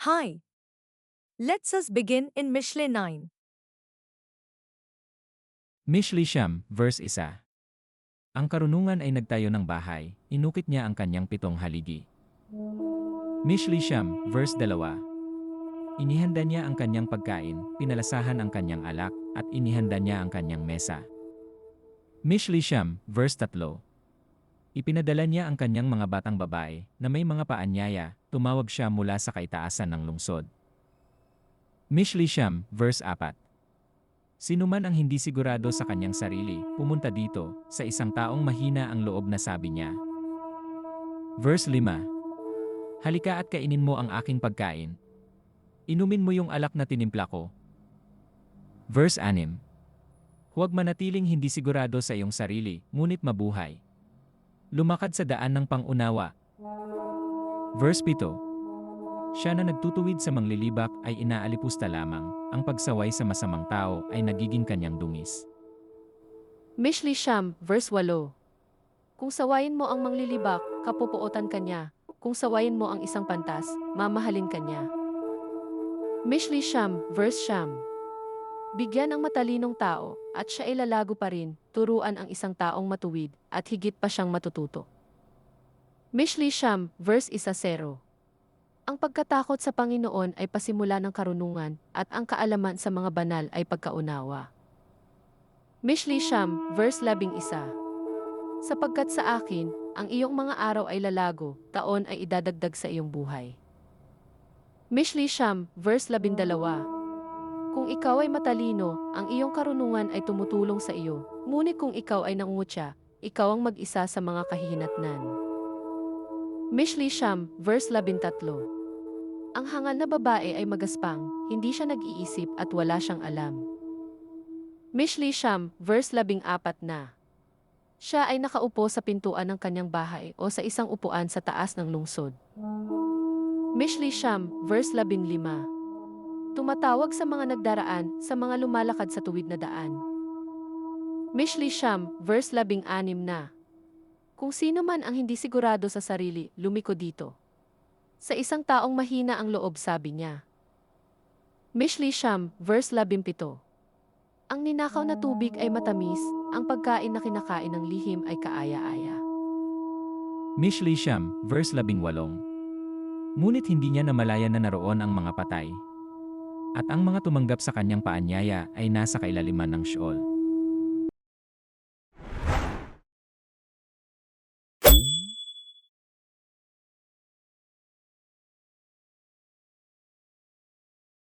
Hi. Let's us begin in Mishle 9. Mishli Siyam, verse 1. Ang karunungan ay nagtayo ng bahay, inukit niya ang kanyang 7 haligi. Mishli Siyam, verse 2. Inihanda niya ang kanyang pagkain, pinalasahan ang kanyang alak, at inihanda niya ang kanyang mesa. Mishli Siyam, verse 3. Ipinadala niya ang kanyang mga batang babae, na may mga paanyaya, tumawag siya mula sa kaitaasan ng lungsod. Mishli Siyam, verse 4. Sino man ang hindi sigurado sa kanyang sarili, pumunta dito, sa isang taong mahina ang loob na sabi niya. Verse 5. Halika at kainin mo ang aking pagkain. Inumin mo yung alak na tinimpla ko. Verse 6. Huwag manatiling hindi sigurado sa iyong sarili, ngunit mabuhay. Lumakad sa daan ng pangunawa. Verse 7. Siya na nagtutuwid sa manglilibak ay inaalipusta lamang, ang pagsaway sa masamang tao ay nagiging kanyang dungis. Mishli Siyam, verse 8. Kung sawayin mo ang manglilibak, kapupuotan ka niya. Kung sawayin mo ang isang pantas, mamahalin ka niya. Mishli Siyam, verse Siyam. Bigyan ang matalinong tao, at siya ay lalago pa rin, turuan ang isang taong matuwid, at higit pa siyang matututo. Mishli Siyam, verse 1. Ang pagkatakot sa Panginoon ay pasimula ng karunungan, at ang kaalaman sa mga banal ay pagkaunawa. Mishli Siyam, verse 11. Sapagkat sa akin, ang iyong mga araw ay lalago, taon ay idadagdag sa iyong buhay. Mishli Siyam, verse 12. Kung ikaw ay matalino, ang iyong karunungan ay tumutulong sa iyo, ngunit kung ikaw ay nangungutya, ikaw ang mag-isa sa mga kahihinatnan. Mishli Siyam, verse 13. Ang hangal na babae ay magaspang, hindi siya nag-iisip at wala siyang alam. Mishli Siyam, verse 14 na. Siya ay nakaupo sa pintuan ng kanyang bahay o sa isang upuan sa taas ng lungsod. Mishli Siyam, verse 15. Tumatawag sa mga nagdaraan, sa mga lumalakad sa tuwid na daan. Mishli Siyam, verse 16 na. Kung sino man ang hindi sigurado sa sarili, lumiko dito. Sa isang taong mahina ang loob, sabi niya. Mishli Siyam, verse 17. Ang ninakaw na tubig ay matamis, ang pagkain na kinakain ng lihim ay kaaya-aya. Mishli Siyam, verse 18. Ngunit hindi niya namalayan na naroon ang mga patay. At ang mga tumanggap sa kanyang paanyaya ay nasa kailaliman ng Sheol.